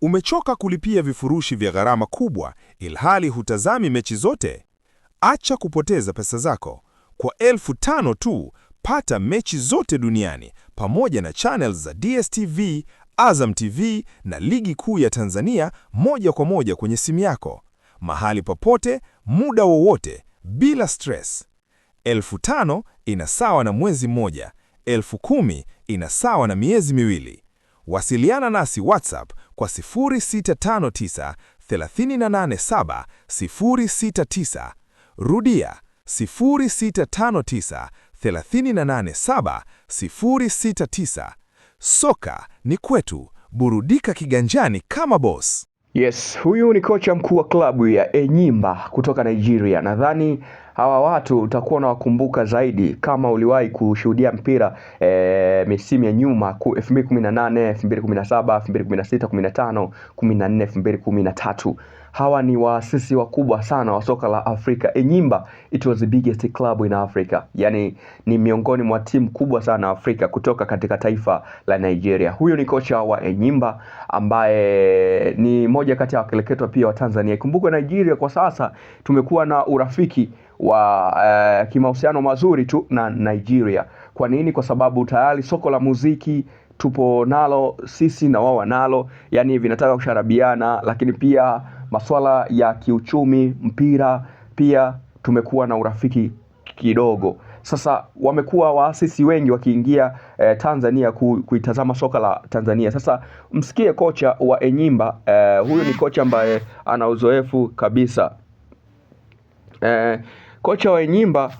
Umechoka kulipia vifurushi vya gharama kubwa ilhali hutazami mechi zote? Acha kupoteza pesa zako. Kwa 5,000 tu, pata mechi zote duniani pamoja na channels za DStv, Azam TV na Ligi Kuu ya Tanzania moja kwa moja kwenye simu yako. Mahali popote, muda wowote, bila stress. 5,000 ina sawa na mwezi mmoja. 10,000 ina sawa na miezi miwili. Wasiliana nasi WhatsApp kwa 0659 387 069. Rudia 0659 387 069. Soka ni kwetu, burudika kiganjani kama boss. Yes, huyu ni kocha mkuu wa klabu ya Enyimba kutoka Nigeria. Nadhani hawa watu utakuwa unawakumbuka zaidi kama uliwahi kushuhudia mpira misimu ya nyuma 2018, 2017, 2016, 15, 14, 2013. Hawa ni waasisi wakubwa sana wa soka la Afrika. Enyimba, it was the biggest club in Africa. Yani ni miongoni mwa timu kubwa sana Afrika kutoka katika taifa la Nigeria. Huyu ni kocha wa Enyimba ambaye ni moja kati ya wakeleketwa pia wa Tanzania. Kumbuka Nigeria kwa sasa tumekuwa na urafiki wa kimahusiano mazuri tu na Nigeria. Kwa nini? Kwa sababu tayari soko la muziki tupo nalo sisi na wao nalo, yani vinataka kusharabiana, lakini pia masuala ya kiuchumi, mpira pia tumekuwa na urafiki kidogo. Sasa wamekuwa waasisi wengi wakiingia Tanzania kuitazama soka la Tanzania. Sasa msikie kocha wa Enyimba, huyu ni kocha ambaye ana kabisa. Kocha wa Enyimba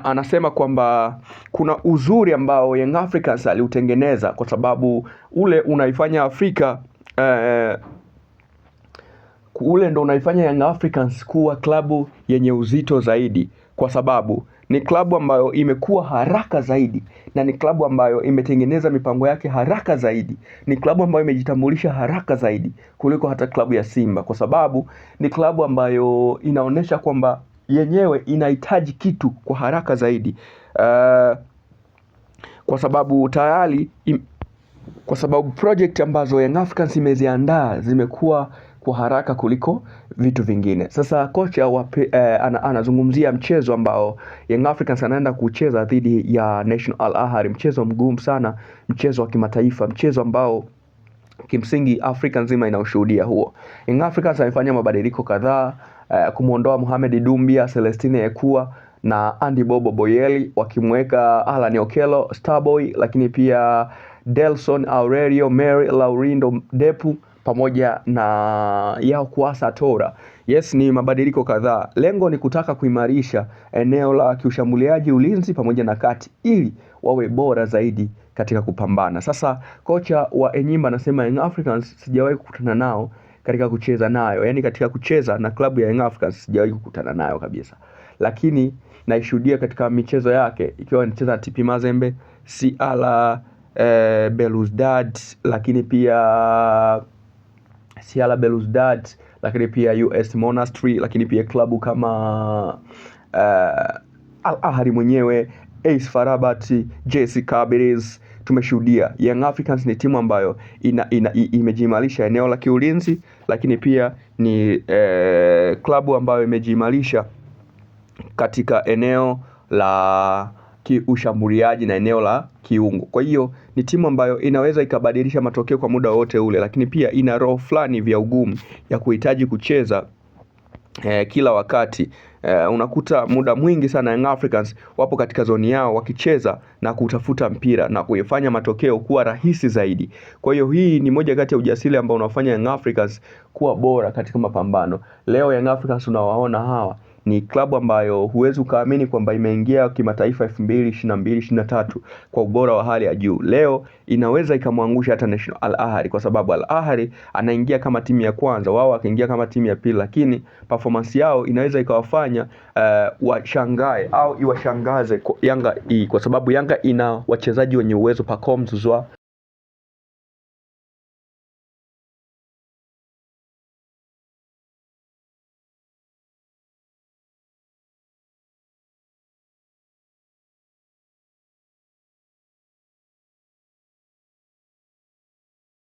anasema kwamba kuna uzuri ambao Young Africans aliutengeneza kwa sababu ule unaifanya Afrika ule ndo unaifanya Young Africans kuwa klabu yenye uzito zaidi, kwa sababu ni klabu ambayo imekuwa haraka zaidi na ni klabu ambayo imetengeneza mipango yake haraka zaidi. Ni klabu ambayo imejitambulisha haraka zaidi kuliko hata klabu ya Simba, kwa sababu ni klabu ambayo inaonesha kwamba yenyewe inahitaji kitu kwa haraka zaidi. Kwa sababu tayari kwa sababu project ambazo Young Africans imeziandaa zimekuwa kwa haraka kuliko vitu vingine. Sasa kocha anazungumzia mchezo ambao Young Africans anaenda kucheza dhidi ya National Al Ahly, mchezo mgumu sana, mchezo wa kimataifa, mchezo ambao kimsingi Afrika nzima inaushuhudia huo. Young Africans amefanya mabadiliko kadhaa, kumuondoa Mohamed Dumbia, Celestine Ekua na Andy Bobo Boyeli, wakimweka Alan Okello Starboy, lakini pia Delson Aurelio, Mary Laurindo Depu pamoja na Yao Kuasa Tora. Yes, ni mabadiliko kadhaa. Lengo ni kutaka kuimarisha eneo la kiushambuliaji, ulinzi pamoja na kati ili wawe bora zaidi katika kupambana. Sasa kocha wa Enyimba anasema Young Africans sijawahi kukutana nao katika kucheza nayo. Yani katika kucheza na klabu ya Young Africans sijawahi kukutana nayo kabisa. Lakini naishuhudia katika michezo yake ikiwa anacheza TP Mazembe, CR Belouizdad, lakini pia CR Belouizdad, lakini pia US Monastir, lakini pia klabu kama Al Ahly mwenyewe, AS FAR Rabat, JS Kabylie. Tumeshuhudia Young Africans ni timu ambayo imejiimarisha eneo la kiulinzi, lakini pia ni klabu ambayo imejiimarisha katika eneo la kiushambuliaji na eneo la kiungo. Kwa hiyo ni timu ambayo inaweza ikabadilisha matokeo kwa muda wote ule, lakini pia ina roho fulani vya ugumu ya kuhitaji kucheza kila wakati. Unakuta muda mwingi sana Young Africans wapo katika zoni yao wakicheza na kutafuta mpira na kuifanya matokeo kuwa rahisi zaidi. Kwa hiyo hii ni moja kati ya ujasiri ambao unafanya Young Africans kuwa bora katika mapambano. Leo Young Africans unawaona hawa ni klabu ambayo huwezi ukaamini kwamba imeingia kimataifa 2022-23 kwa ubora wa hali ya juu. Leo inaweza ikamwangusha hata National Al Ahly, kwa sababu Al Ahly anaingia kama timu ya kwanza, wao akaingia kama timu ya pili, lakini performance yao inaweza ikawafanya washangae au iwashangaze Yanga hii, kwa sababu Yanga ina wachezaji wenye uwezo. Pacome Zouzoua